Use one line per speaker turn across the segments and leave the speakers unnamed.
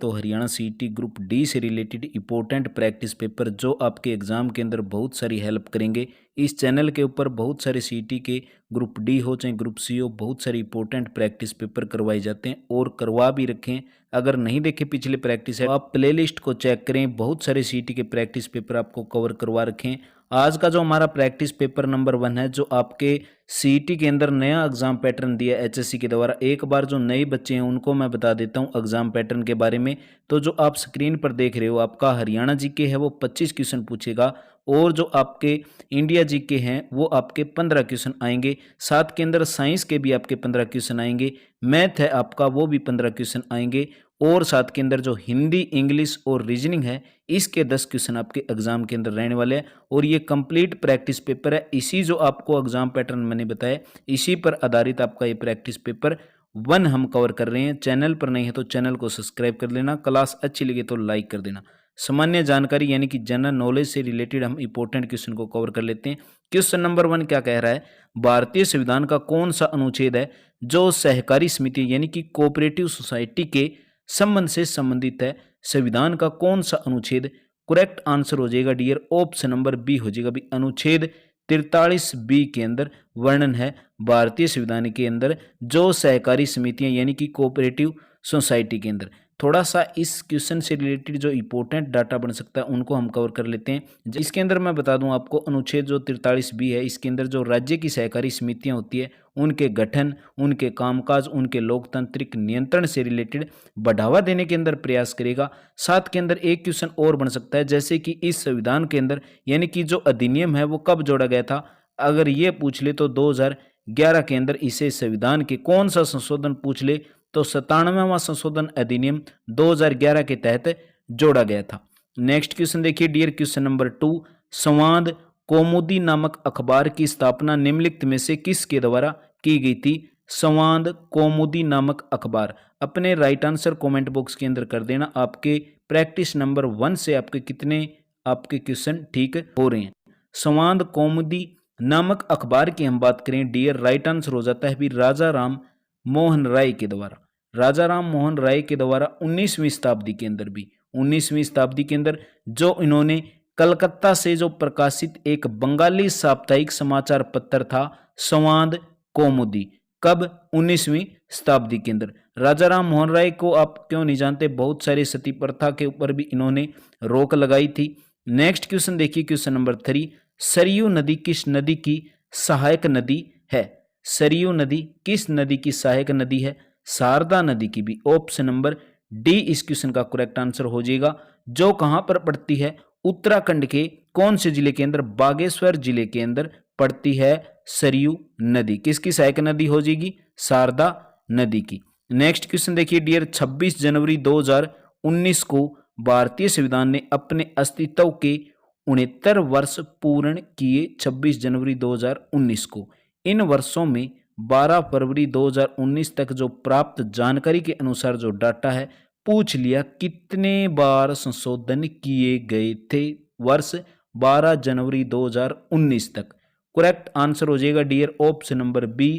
तो Haryana CET group D से related important practice paper जो आपके एग्जाम के अंदर बहुत सारी हेल्प करेंगे। इस चैनल के ऊपर बहुत सारे सीईटी के ग्रुप डी हो चाहे ग्रुप सी हो, बहुत सारी इंपॉर्टेंट प्रैक्टिस पेपर करवाए जाते हैं और करवा भी रखें। अगर नहीं देखे पिछले प्रैक्टिस है तो आप प्लेलिस्ट को चेक करें, बहुत सारे सीईटी के प्रैक्टिस पेपर आपको कवर करवा रखें। आज का जो हमारा प्रैक्टिस पेपर नंबर 1 है, जो आपके सीईटी के अंदर नया एग्जाम पैटर्न दिया एचएससी के द्वारा। एक बार जो नए बच्चे हैं उनको मैं बता देता हूं एग्जाम पैटर्न के बारे में। तो जो आप स्क्रीन पर देख रहे हो, आपका हरियाणा जीके है वो 25 क्वेश्चन पूछेगा और जो आपके इंडिया जीके हैं वो आपके 15 क्वेश्चन आएंगे। साथ के अंदर साइंस के भी आपके 15 क्वेश्चन आएंगे, मैथ है आपका वो भी 15 क्वेश्चन आएंगे और साथ के अंदर जो हिंदी, इंग्लिश और रीजनिंग है इसके 10 क्वेश्चन आपके एग्जाम के अंदर रहने वाले हैं। और ये कंप्लीट प्रैक्टिस पेपर है, इसी जो आपको एग्जाम पैटर्न मैंने बताया इसी पर आधारित आपका ये प्रैक्टिस पेपर 1 हम कवर कर रहे हैं। चैनल पर नहीं है तो चैनल को सब्सक्राइब कर लेना, क्लास अच्छी लगे तो लाइक कर देना। सामान्य जानकारी यानी कि जनरल नॉलेज से रिलेटेड हम इंपॉर्टेंट क्वेश्चन को कवर कर लेते हैं। क्वेश्चन नंबर 1 क्या कह रहा है, भारतीय संविधान का कौन सा अनुच्छेद है जो सहकारी समिति यानी कि कोऑपरेटिव सोसाइटी के संबंध से संबंधित है। संविधान का कौन सा अनुच्छेद, करेक्ट आंसर हो जाएगा डियर ऑप्शन नंबर बी हो जाएगा। भी अनुच्छेद 43 बी के अंदर वर्णन है भारतीय संविधान के अंदर जो सहकारी समितियां यानी कि कोऑपरेटिव सोसाइटी के अंदर। थोड़ा सा इस क्वेश्चन से रिलेटेड जो इंपॉर्टेंट डाटा बन सकता है उनको हम कवर कर लेते हैं। इसके अंदर मैं बता दूं आपको, अनुच्छेद जो 43 बी है इसके अंदर जो राज्य की सहकारी समितियां होती है उनके गठन, उनके कामकाज, उनके लोकतांत्रिक नियंत्रण से रिलेटेड बढ़ावा देने के अंदर प्रयास करेगा। साथ के अंदर एक क्वेश्चन और बन सकता है, जैसे कि इस संविधान के अंदर यानी कि जो अधिनियम है वो कब जोड़ा गया था। अगर ये पूछ ले तो 2011 के अंदर इसे संविधान के कौन सा संशोधन पूछ ले तो 97वां संशोधन अधिनियम 2011 के तहत जोड़ा गया था। नेक्स्ट क्वेश्चन देखिए डियर क्वेश्चन नंबर 2, संवाद कौमुदी नामक अखबार की स्थापना निम्नलिखित में से किसके द्वारा की गई थी। संवाद कौमुदी नामक अखबार, अपने राइट आंसर कमेंट बॉक्स के अंदर कर देना। आपके प्रैक्टिस नंबर 1 से आपके कितने आपके क्वेश्चन ठीक हो रहे हैं। संवाद कौमुदी नामक अखबार की हम बात करें डियर, राइट आंसर हो जाता है भी राजा राम मोहन राय के द्वारा। राजा राम मोहन राय के द्वारा 19वीं शताब्दी के अंदर भी 19वीं शताब्दी के अंदर जो इन्होंने कलकत्ता से जो प्रकाशित एक बंगाली साप्ताहिक समाचार पत्र था संवाद कौमुदी, कब 19वीं शताब्दी के अंदर। राजा राम मोहन राय को आप क्यों नहीं जानते, बहुत सारी सती प्रथा के ऊपर भी इन्होंने रोक लगाई थी। नेक्स्ट क्वेश्चन देखिए क्वेश्चन नंबर 3, सरयू नदी किस नदी की सहायक नदी है। सरयू नदी किस नदी की सहायक नदी है, शारदा नदी की भी। ऑप्शन नंबर डी इस क्वेश्चन का करेक्ट आंसर हो जाएगा। जो कहां पर पड़ती है, उत्तराखंड के कौन से जिले के अंदर, बागेश्वर जिले के अंदर पड़ती है सरयू नदी। किसकी सहायक नदी हो जाएगी, शारदा नदी की। नेक्स्ट क्वेश्चन देखिए डियर, 26 जनवरी 2019 को भारतीय संविधान ने अपने अस्तित्व के 69 वर्ष पूर्ण किए। 26 जनवरी 2019 को, इन वर्षों में 12 फरवरी 2019 तक जो प्राप्त जानकारी के अनुसार जो डाटा है पूछ लिया कितने बार संशोधन किए गए थे वर्ष 12 जनवरी 2019 तक। करेक्ट आंसर हो जाएगा डियर ऑप्शन नंबर बी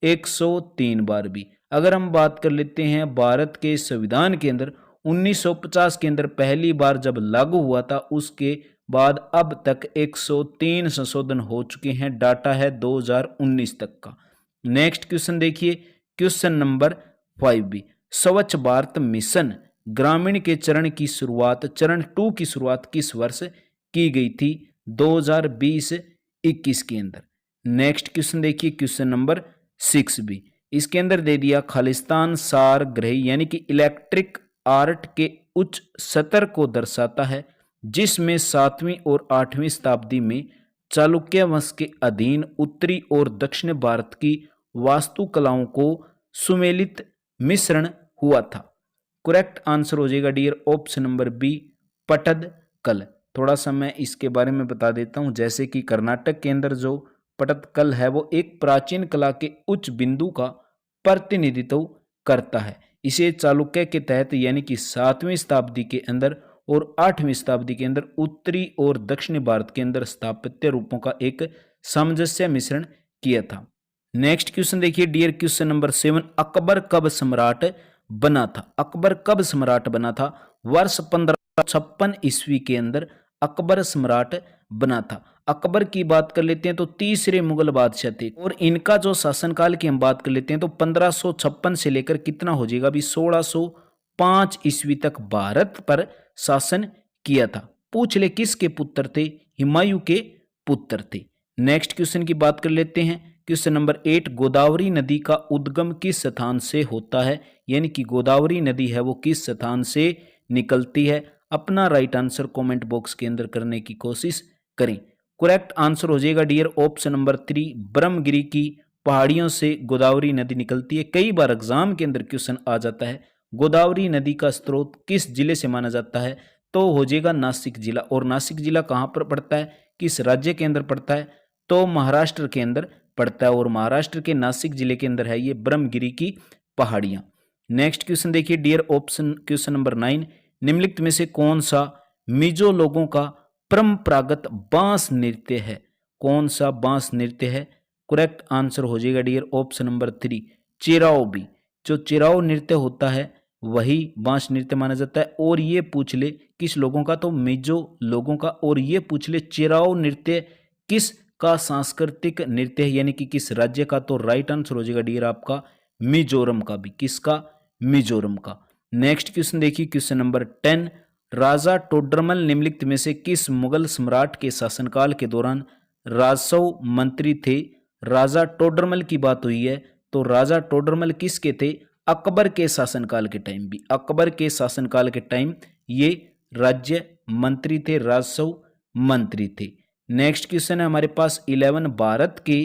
103 बार भी। अगर हम बात कर लेते हैं भारत के संविधान के अंदर 1950 के अंदर पहली बार जब लागू हुआ था, उसके बाद अब तक 103 संशोधन हो चुके हैं। डाटा है 2019 तक का। नेक्स्ट क्वेश्चन देखिए क्वेश्चन नंबर 5 भी, स्वच्छ भारत मिशन ग्रामीण के चरण 2 की शुरुआत किस वर्ष की गई थी, 2020-21 के अंदर। नेक्स्ट क्वेश्चन देखिए क्वेश्चन नंबर 6 भी, इसके अंदर दे दिया खालिस्तान सार ग्रही यानी कि इलेक्ट्रिक आर्ट के उच्च स्तर को दर्शाता है जिसमें 7वीं और 8वीं शताब्दी में चालुक्य वंश के अधीन उत्तरी और दक्षिण भारत की वास्तुकलाओं को सुमेलित मिश्रण हुआ था। करेक्ट आंसर हो जाएगा डियर ऑप्शन नंबर बी पटदकल। थोड़ा सा मैं इसके बारे में बता देता हूं, जैसे कि कर्नाटक के अंदर जो पटदकल है वो एक प्राचीन कला के उच्च बिंदु का प्रतिनिधित्व करता है। इसे चालुक्य के तहत यानी कि 7वीं शताब्दी के अंदर और 8वीं शताब्दी के अंदर उत्तरी और दक्षिणी भारत के अंदर स्थापत्य रूपों का एक सामंजस्य मिश्रण किया था। नेक्स्ट क्वेश्चन देखिए डियर क्वेश्चन नंबर 7, अकबर कब सम्राट बना था? अकबर कब सम्राट बना था? वर्ष 1556 ईस्वी के अंदर अकबर सम्राट बना था। अकबर की बात कर लेते हैं तो तीसरे मुगल बादशाह थे और इनका जो शासनकाल की हम बात कर लेते हैं तो 1556 से लेकर कितना हो जाएगा अभी 1605 ईस्वी तक भारत पर शासन किया था। पूछ ले किसके पुत्र थे? हुमायूं के पुत्र थे। नेक्स्ट क्वेश्चन की बात कर लेते हैं। क्वेश्चन नंबर 8, गोदावरी नदी का उद्गम किस स्थान से होता है? यानी कि गोदावरी नदी है वो किस स्थान से निकलती है? अपना राइट आंसर कमेंट बॉक्स के अंदर करने की कोशिश करें। करेक्ट आंसर हो जाएगा डियर ऑप्शन नंबर 3, ब्रह्मगिरी की पहाड़ियों से गोदावरी नदी निकलती है। कई बार एग्जाम के अंदर क्वेश्चन आ जाता है गोदावरी नदी का स्रोत किस जिले से माना जाता है? तो हो जाएगा नासिक जिला। और नासिक जिला कहां पर पड़ता है, किस राज्य के अंदर पड़ता है? तो महाराष्ट्र के अंदर पड़ता है और महाराष्ट्र के नासिक जिले के अंदर है ये ब्रह्मगिरी की पहाड़ियां। नेक्स्ट क्वेश्चन देखिए डियर ऑप्शन क्वेश्चन नंबर 9, निम्नलिखित में से कौन सा मिजो लोगों का परंपरागत बांस नृत्य है? कौन सा बांस नृत्य है? करेक्ट आंसर हो जाएगा डियर ऑप्शन नंबर 3, चिराओ बी। जो चिराओ नृत्य होता है वही बांस नृत्य माना जाता है। और ये पूछ ले किस लोगों का, तो मिजो लोगों का। और ये पूछ ले चिराओ नृत्य किस का सांस्कृतिक नृत्य है, यानी कि किस राज्य का? तो राइट आंसर हो जाएगा डियर आपका मिजोरम का भी। किसका? मिजोरम का। नेक्स्ट क्वेश्चन देखिए क्वेश्चन नंबर 10, राजा टोडरमल निम्नलिखित में से किस मुगल सम्राट के शासनकाल के दौरान राजस्व मंत्री थे? राजा टोडरमल की बात हुई है तो राजा टोडरमल किसके थे? अकबर के शासनकाल के टाइम भी, अकबर के शासनकाल के टाइम ये राज्य मंत्री थे, राजस्व मंत्री थे। नेक्स्ट क्वेश्चन है हमारे पास 11, भारत के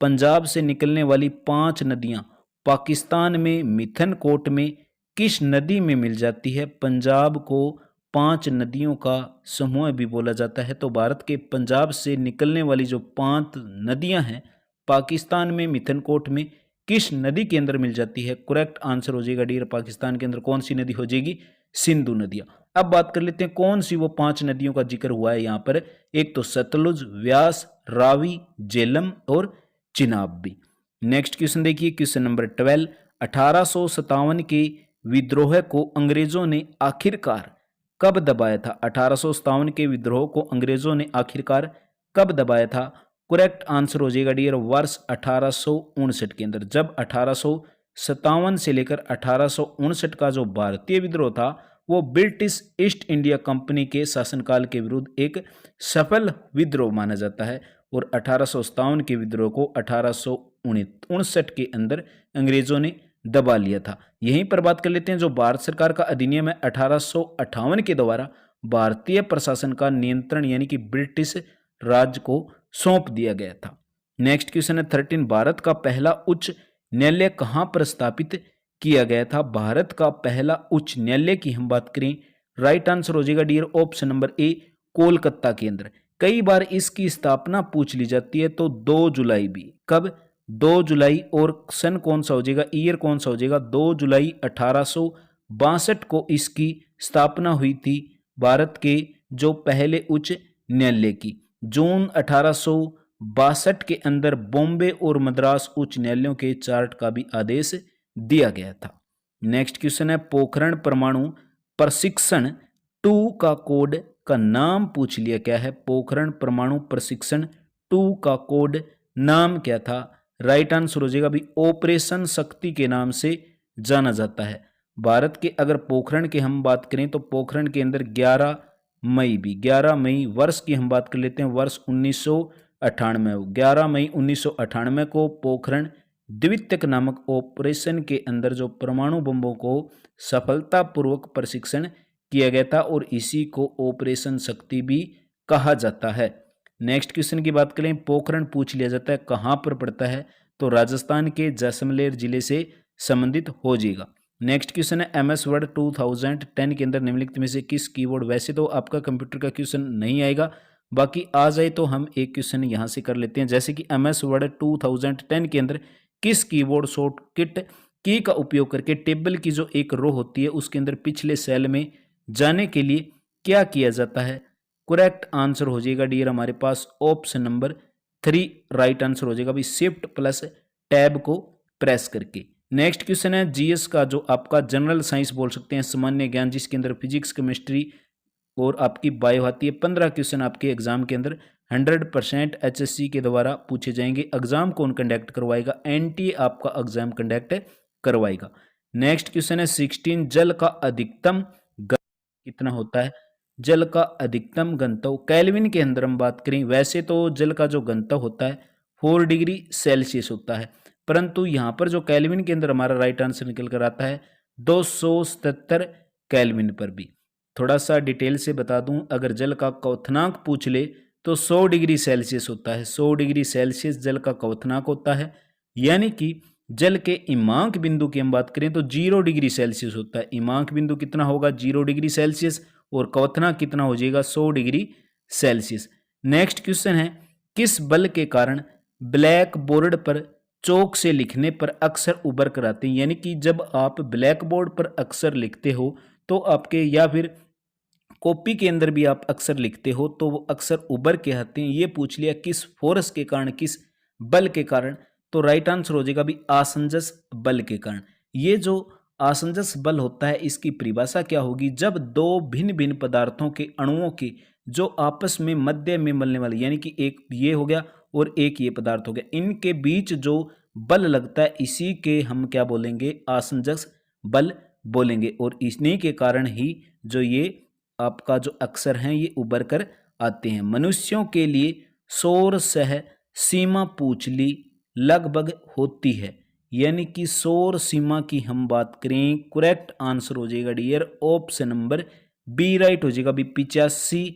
पंजाब से निकलने वाली 5 नदियां पाकिस्तान में मिथनकोट में किस नदी में मिल जाती है? पंजाब को 5 नदियों का समूह भी बोला जाता है। तो भारत के पंजाब से निकलने वाली जो 5 नदियां हैं पाकिस्तान में मिथनकोट में किस नदी के अंदर मिल जाती है? करेक्ट आंसर हो जाएगा डियर पाकिस्तान के अंदर कौन सी नदी हो जाएगी? सिंधु नदियां। अब बात कर लेते हैं कौन सी वो 5 नदियों का जिक्र हुआ है यहाँ पर। एक तो सतलुज, व्यास, रावी, झेलम और चिनाब भी। नेक्स्ट क्वेश्चन देखिए क्वेश्चन नंबर 12, 1857 के विद्रोह को अंग्रेजों ने आखिरकार कब दबाया था? 1857 के विद्रोह को अंग्रेजों ने आखिरकार कब दबाया था? करेक्ट आंसर हो जाएगा डियर वर्ष 1859 के अंदर। जब 1857 से लेकर 1859 का जो भारतीय विद्रोह था वो ब्रिटिश ईस्ट इंडिया कंपनी के शासनकाल के विरुद्ध एक सफल विद्रोह माना जाता है। और 1857 के विद्रोह को 1859 के अंदर अंग्रेजों ने दबा लिया था। यहीं पर बात कर लेते हैं जो भारत सरकार का अधिनियम है 1858 के द्वारा भारतीय प्रशासन का नियंत्रण यानी कि ब्रिटिश राज को सौंप दिया गया था। नेक्स्ट क्वेश्चन है 13, भारत का पहला उच्च न्यायालय कहां पर स्थापित किया गया था? भारत का पहला उच्च न्यायालय की हम बात करें, राइट आंसर हो जाएगा dear option number A, Kolkata के अंदर। कई बार इसकी स्थापना पूछ ली जाती है तो 2 जुलाई भी। कब? 2 जुलाई। और सन कौन सा हो जाएगा, ईयर कौन सा हो जाएगा? 2 जुलाई 1862 को इसकी स्थापना हुई थी भारत के जो पहले उच्च न्यायालय की। जून 1862 के अंदर बॉम्बे और मद्रास उच्च न्यायालयों के चार्ट का भी आदेश दिया गया था। नेक्स्ट क्वेश्चन है पोखरण परमाणु प्रशिक्षण 2 का कोड का नाम पूछ लिया। क्या है? पोखरण परमाणु प्रशिक्षण 2 का कोड नाम क्या था? राइट आंसर हो जाएगा भी ऑपरेशन शक्ति के नाम से जाना जाता है। भारत के अगर पोखरण की हम बात करें तो पोखरण के अंदर 11 मई भी, 11 मई वर्ष की हम बात कर लेते हैं, वर्ष 1998, 11 मई 1998 को पोखरण द्वितीयक नामक ऑपरेशन के अंदर जो परमाणु बमों को सफलतापूर्वक प्रशिक्षण किया गया था और इसी को ऑपरेशन शक्ति भी कहा जाता है। नेक्स्ट क्वेश्चन की बात करें, पोखरण पूछ लिया जाता है कहां पर पड़ता है? तो राजस्थान के जैसलमेर जिले से संबंधित हो जाएगा। नेक्स्ट क्वेश्चन है MS वर्ड 2010 के अंदर निम्नलिखित में से किस कीवर्ड, वैसे तो आपका कंप्यूटर का क्वेश्चन नहीं आएगा, बाकी आ जाए तो हम एक क्वेश्चन यहां से कर लेते हैं। जैसे कि MS वर्ड 2010 के अंदर किस कीबोर्ड शॉर्टकट की का उपयोग करके टेबल की जो एक रो होती है उसके अंदर पिछले सेल में जाने के लिए क्या किया जाता है? करेक्ट आंसर हो जाएगा डियर हमारे पास ऑप्शन नंबर 3 राइट आंसर हो जाएगा भी शिफ्ट प्लस टैब को प्रेस करके। नेक्स्ट क्वेश्चन है जीएस का, जो आपका जनरल साइंस बोल सकते हैं, सामान्य ज्ञान, जिसके अंदर फिजिक्स, केमिस्ट्री और आपकी बायो आती है। 15 क्वेश्चन आपके एग्जाम के अंदर 100% एचएससी के द्वारा पूछे जाएंगे। एग्जाम कौन कंडक्ट करवाएगा? एनटीए आपका एग्जाम कंडक्ट करवाएगा। नेक्स्ट क्वेश्चन है 16, जल का अधिकतम कितना होता है? जल का अधिकतम घनत्व केल्विन के अंदर हम बात करें, वैसे तो जल का जो घनत्व होता है 4 डिग्री सेल्सियस होता है, परंतु यहाँ पर जो केल्विन के अंदर हमारा राइट आंसर निकल कर आता है 277 केल्विन पर भी। थोड़ा सा डिटेल से बता दूं, अगर जल का क्वथनांक पूछ ले तो 100 डिग्री सेल्सियस होता है। 100 डिग्री सेल्सियस जल का क्वथनांक होता है, यानी कि जल के इमांक बिंदु की हम बात करें तो 0 डिग्री सेल्सियस होता है। इमांक बिंदु कितना होगा? 0 डिग्री सेल्सियस, और क्वथनांक कितना हो जाएगा? 100 डिग्री सेल्सियस। नेक्स्ट क्वेश्चन है, किस बल के कारण ब्लैक बोर्ड पर चौक से लिखने पर अक्षर उभर कर आते हैं? यानी कि जब आप ब्लैक बोर्ड पर अक्षर लिखते हो तो आपके, या फिर कॉपी के अंदर भी आप अक्षर लिखते हो तो वो अक्षर उभर के आते हैं। ये पूछ लिया किस फोर्स के कारण, किस बल के कारण, तो राइट आंसर हो जाएगा भी आसंजस बल के कारण। ये जो आसंजस बल होता है इसकी परिभाषा क्या होगी? जब दो भिन्न भिन्न पदार्थों के अणुओं के जो आपस में मध्य में मिलने वाले, यानी कि एक ये हो गया और एक ये पदार्थ हो गया, इनके बीच जो बल लगता है इसी के हम क्या बोलेंगे? आसंजस बल बोलेंगे। और इन्हीं के कारण ही जो ये आपका जो अक्षर हैं ये उभर कर आते हैं। मनुष्यों के लिए सौर सह सीमा पूंछली लगभग होती है, यानी कि सौर सीमा की हम बात करें, करेक्ट आंसर हो जाएगा dear option number B right हो जाएगा। 85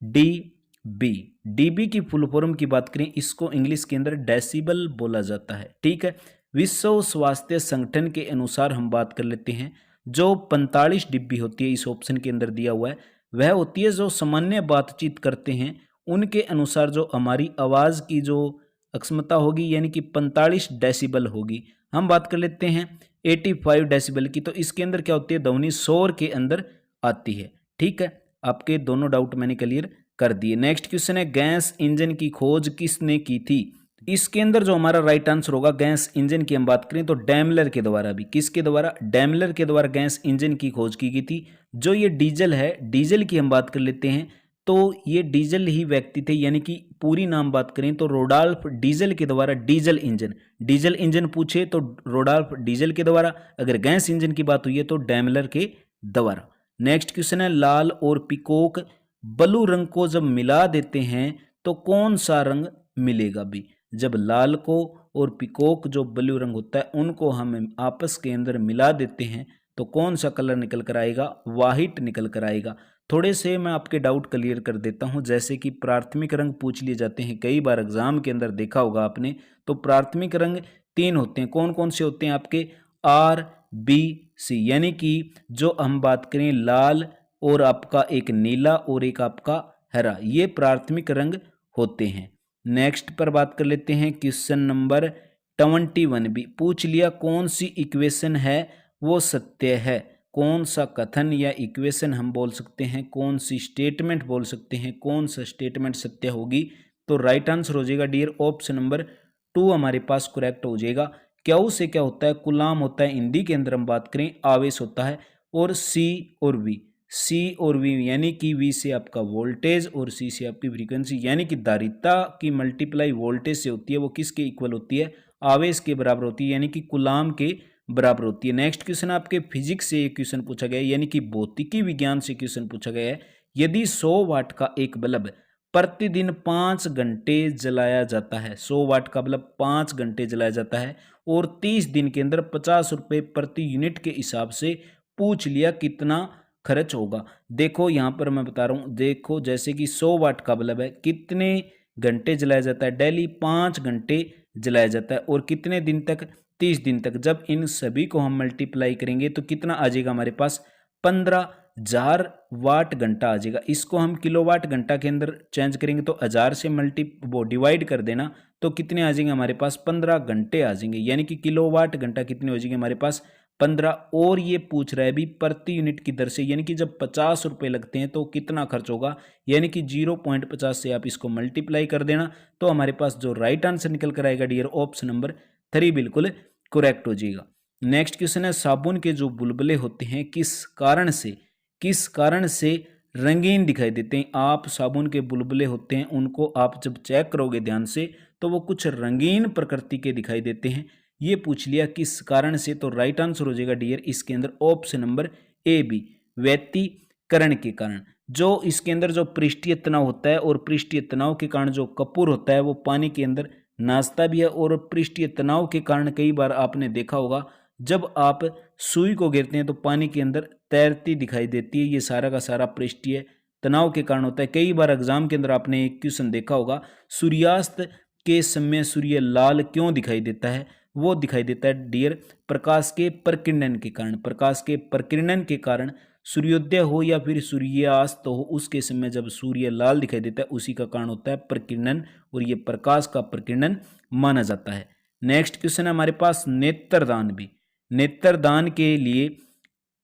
डीबी। डीबी की फुल फॉर्म की बात करें, इसको इंग्लिश के अंदर डेसिबल बोला जाता है। ठीक है, विश्व स्वास्थ्य संगठन के अनुसार हम बात कर लेते हैं, जो 45 डिब्बी होती है इस ऑप्शन के अंदर दिया हुआ है, वह होती है जो सामान्य बातचीत करते हैं उनके अनुसार जो हमारी आवाज की जो अक्षमता होगी, यानी कि 45 डेसिबल होगी। हम बात कर लेते हैं 85 डेसिबल की, तो इसके अंदर क्या होती है? ध्वनि शोर के अंदर आती है। ठीक है, आपके दोनों डाउट मैंने क्लियर कर दिए। नेक्स्ट क्वेश्चन है, गैस इंजन की खोज किसने की थी? इसके अंदर जो हमारा राइट आंसर होगा, गैस इंजन की हम बात करें तो डैमलर के द्वारा। भी किसके द्वारा? डैमलर के द्वारा गैस इंजन की खोज की गई थी। जो ये डीजल है, डीजल की हम बात कर लेते हैं तो ये डीजल ही व्यक्ति थे, यानी कि पूरी नाम बात करें तो रोडॉल्फ डीजल के द्वारा डीजल इंजन पूछे तो रोडॉल्फ डीजल के द्वारा, अगर गैस इंजन की बात हुई है तो डैमलर के द्वारा। नेक्स्ट क्वेश्चन है, लाल और पिकोक ब्लू रंग को जब मिला देते हैं तो कौन सा रंग मिलेगा? भी जब लाल को और पिकोक जो ब्लू रंग होता है उनको हम आपस के अंदर मिला देते हैं तो कौन सा कलर निकल कर आएगा? वाइट निकल कर आएगा। थोड़े से मैं आपके डाउट क्लियर कर देता हूं, जैसे कि प्राथमिक रंग पूछ लिए जाते हैं कई बार एग्जाम के अंदर, देखा होगा आपने, तो प्राथमिक रंग 3 होते हैं। कौन कौन से होते हैं आपके? आर बी सी, यानी कि जो हम बात करें लाल और आपका एक नीला और एक आपका हरा, ये प्राथमिक रंग होते हैं। नेक्स्ट पर बात कर लेते हैं, क्वेश्चन नंबर 21 भी पूछ लिया, कौन सी इक्वेशन है वो सत्य है? कौन सा कथन या इक्वेशन हम बोल सकते हैं, कौन सी स्टेटमेंट बोल सकते हैं, कौन सा स्टेटमेंट सत्य होगी? तो राइट आंसर हो जाएगा डियर ऑप्शन नंबर 2 हमारे पास करेक्ट हो जाएगा। क्यू से क्या होता है? कुलाम होता है, हिंदी के अंदर हम बात करें आवेश होता है, और सी और वी यानी कि वी से आपका वोल्टेज और सी से आपकी फ्रीक्वेंसी, यानी कि धारिता की मल्टीप्लाई वोल्टेज से होती है, वो किसके इक्वल होती है? आवेश के बराबर होती है, यानी कि कुलाम के बराबर होती है। नेक्स्ट क्वेश्चन आपके फिजिक्स से एक क्वेश्चन पूछा गया है, यानी कि भौतिकी विज्ञान से क्वेश्चन पूछा गया है, यदि 100 वाट का एक बल्ब प्रतिदिन 5 घंटे जलाया जाता है, 100 वाट का बल्ब 5 घंटे जलाया जाता है और 30 दिन के अंदर 50 रुपए प्रति यूनिट के हिसाब से पूछ लिया कितना खर्च होगा? देखो यहां पर मैं बता रहा हूं, देखो जैसे कि 100 वाट का बल्ब है, कितने घंटे जलाया जाता है? डेली 5 घंटे जलाया जाता है, और कितने दिन तक? 30 दिन तक। जब इन सभी को हम मल्टीप्लाई करेंगे तो कितना आ जाएगा हमारे पास? 15,000 वाट घंटा आ जाएगा। इसको हम किलोवाट घंटा के अंदर चेंज करेंगे तो 1000 से डिवाइड कर देना तो कितने आ जाएंगे हमारे पास? 15 घंटे आ जाएंगे, यानी कि किलोवाट घंटा कितने हो जाएंगे हमारे पास? 15। और ये पूछ रहा है भी प्रति यूनिट की दर से, यानी कि जब 50 रुपए लगते हैं तो कितना खर्च होगा, यानी कि 0.50 से आप इसको मल्टीप्लाई कर देना तो हमारे पास जो राइट आंसर निकल कर आएगा डियर ऑप्शन नंबर 3 बिल्कुल करेक्ट हो जाएगा। नेक्स्ट क्वेश्चन है साबुन के जो बुलबुले होते हैं किस कारण से रंगीन दिखाई देते हैं। आप साबुन के बुलबुले होते हैं उनको आप जब चेक करोगे ध्यान से तो वो कुछ रंगीन प्रकृति के दिखाई देते हैं। ये पूछ लिया किस कारण से, तो राइट आंसर हो जाएगा डियर इसके अंदर ऑप्शन नंबर ए बी, व्यतिकरण के कारण। जो इसके अंदर जो पृष्ठीय तनाव होता है और पृष्ठीय तनाव के कारण जो कपूर होता है वो पानी के अंदर नाचता भी है, और पृष्ठीय तनाव के कारण कई बार आपने देखा होगा जब आप सुई को गिरते हैं तो पानी के अंदर तैरती दिखाई देती है। ये सारा का सारा पृष्ठीय तनाव के कारण होता है। कई बार एग्जाम के अंदर आपने एक क्वेश्चन देखा होगा, सूर्यास्त के समय सूर्य लाल क्यों दिखाई देता है। वो दिखाई देता है डियर प्रकाश के प्रकीर्णन के कारण। प्रकाश के प्रकीर्णन के कारण सूर्योदय हो या फिर सूर्यास्त हो, उसके समय जब सूर्य लाल दिखाई देता है उसी का कारण होता है प्रकीर्णन, और ये प्रकाश का प्रकीर्णन माना जाता है। नेक्स्ट क्वेश्चन है हमारे पास नेत्रदान भी। नेत्रदान के लिए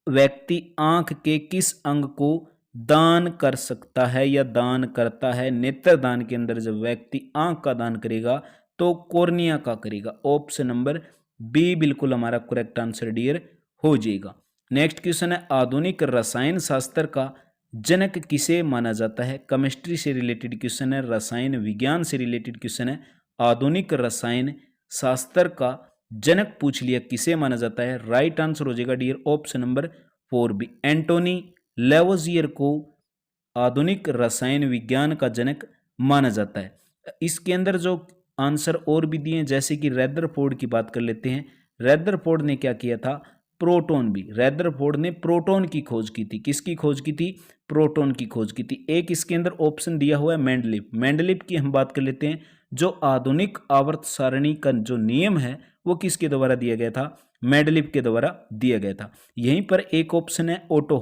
व्यक्ति आंख के किस अंग को दान कर सकता है या दान करता है। नेत्रदान के अंदर जब व्यक्ति आंख का दान करेगा तो कॉर्निया का करेगा। ऑप्शन नंबर बी बिल्कुल हमारा करेक्ट आंसर डियर हो जाएगा। नेक्स्ट क्वेश्चन है आधुनिक रसायन शास्त्र का जनक किसे माना जाता है। केमिस्ट्री से रिलेटेड क्वेश्चन है, रसायन विज्ञान से रिलेटेड क्वेश्चन है। आधुनिक रसायन शास्त्र का जनक पूछ लिया किसे माना जाता है। राइट आंसर हो जाएगा dear option number 4 B, Antoine Lavoisier को आधुनिक रसायन विज्ञान का जनक माना जाता है। इसके अंदर जो आंसर और भी दिए जैसे कि रदरफोर्ड की बात कर लेते हैं। रदरफोर्ड ने क्या किया था, प्रोटॉन भी, रदरफोर्ड ने प्रोटॉन की खोज की थी। किसकी खोज की थी, प्रोटॉन की खोज की थी। एक इसके अंदर ऑप्शन दिया हुआ है मेंडलीव। मेंडलीव की हम बात कर लेते हैं। जो आधुनिक आवर्त सारणी का जो नियम है वो किसके द्वारा दिया गया था, मेंडलीव के द्वारा दिया गया था। यहीं पर एक ऑप्शन है ओटो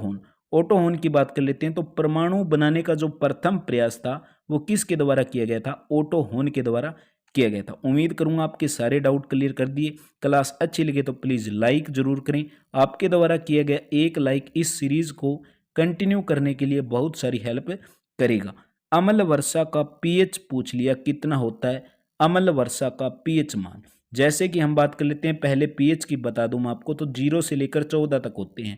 होन की बात कर लेते हैं। तो परमाणु बनाने का जो प्रथम प्रयास था वो किसके द्वारा किया गया था, ओटो होन के द्वारा किया गया था। उम्मीद करूंगा आपके सारे डाउट क्लियर कर दिए। क्लास अच्छी लगे तो प्लीज लाइक जरूर करें। आपके द्वारा किया गया एक लाइक इस सीरीज को कंटिन्यू करने के लिए बहुत सारी हेल्प करेगा। अम्ल वर्षा का पीएच पूछ लिया कितना होता है। अम्ल वर्षा का पीएच मान, जैसे कि हम बात कर लेते हैं, पहले पीएच की बता दूं मैं आपको, तो 0 से लेकर 14 तक होते हैं।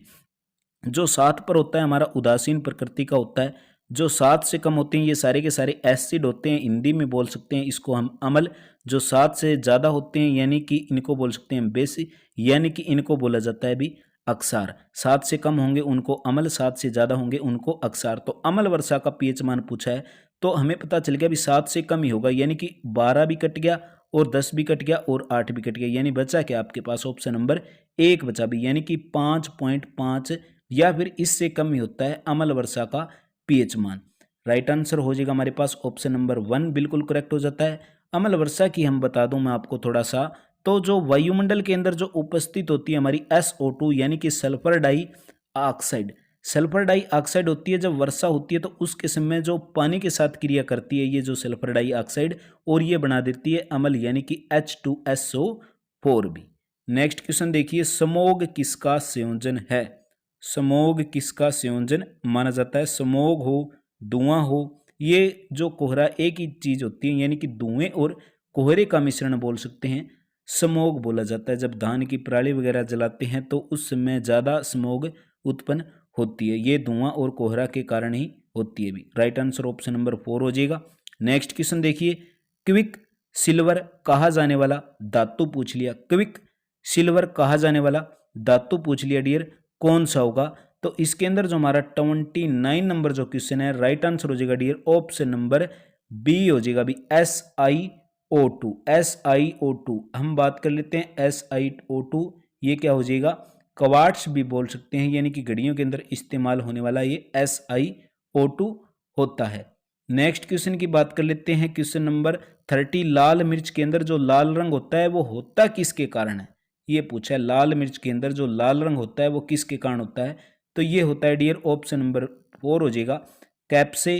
जो 7 पर होता है हमारा उदासीन प्रकृति का होता है। जो 7 से कम होते हैं ये सारे के सारे एसिड होते हैं, हिंदी में बोल सकते हैं इसको हम अम्ल। जो 7 से ज़्यादा होते हैं यानी कि इनको बोल सकते हैं बेस, यानी कि इनको बोला जाता है भी अक्षार। 7 से कम होंगे उनको अम्ल, 7 से ज़्यादा होंगे उनको अक्षार। तो अम्ल वर्षा का पीएच मान पूछा है तो हमें पता चल गया भी 7 से कम ही होगा, यानी कि 12 भी कट गया और 10 भी कट गया और 8 भी कट गया, यानी बचा क्या आपके पास ऑप्शन नंबर 1 बचा भी, यानी कि 5.5 या फिर इससे कम ही होता है अम्ल वर्षा का पीएच मान। राइट आंसर हो जाएगा हमारे पास ऑप्शन नंबर 1 बिल्कुल करेक्ट हो जाता है। अम्ल वर्षा की हम बता दूं मैं आपको थोड़ा सा, तो जो वायुमंडल के अंदर जो उपस्थित होती है हमारी SO2 यानी कि सल्फर डाइऑक्साइड, सल्फर डाइऑक्साइड होती है जब वर्षा होती है तो उसके समय जो पानी के साथ क्रिया करती है ये जो सल्फर डाइऑक्साइड, और ये बना देती है अम्ल यानी कि H2SO4 भी। नेक्स्ट क्वेश्चन देखिए, समोग किसका संयोजन है। समोग किसका संयोजन माना जाता है। समोग हो, धुआं हो, ये जो कोहरा एक ही चीज होती है, यानी कि धुएं और कोहरे का मिश्रण बोल सकते हैं, समोग बोला जाता है। जब धान की पराली वगैरह जलाते हैं तो उस समय ज्यादा समोग उत्पन्न होती है, ये धुआं और कोहरा के कारण ही होती है भी। राइट आंसर ऑप्शन नंबर 4 हो जाएगा। नेक्स्ट क्वेश्चन देखिए, क्विक सिल्वर कहा जाने वाला धातु पूछ लिया। क्विक सिल्वर कहा जाने वाला धातु पूछ लिया डियर, कौन सा होगा। तो इसके अंदर जो हमारा 29 नंबर जो क्वेश्चन है, राइट आंसर हो जाएगा डियर ऑप्शन नंबर बी हो जाएगा भी, SiO2। SiO2 हम बात कर लेते हैं, SiO2 ये क्या हो जाएगा, क्वार्ट्ज भी बोल सकते हैं, यानी कि घड़ियों के अंदर इस्तेमाल होने वाला ये SiO2 होता है। नेक्स्ट क्वेश्चन की बात कर लेते हैं, क्वेश्चन नंबर 30, लाल मिर्च के अंदर जो लाल रंग होता है वो होता किसके कारण है। ये पूछा है, लाल मिर्च के अंदर जो लाल रंग होता है वो किसके कारण होता है। तो ये होता है डियर ऑप्शन नंबर 4 हो जाएगा, कैप्से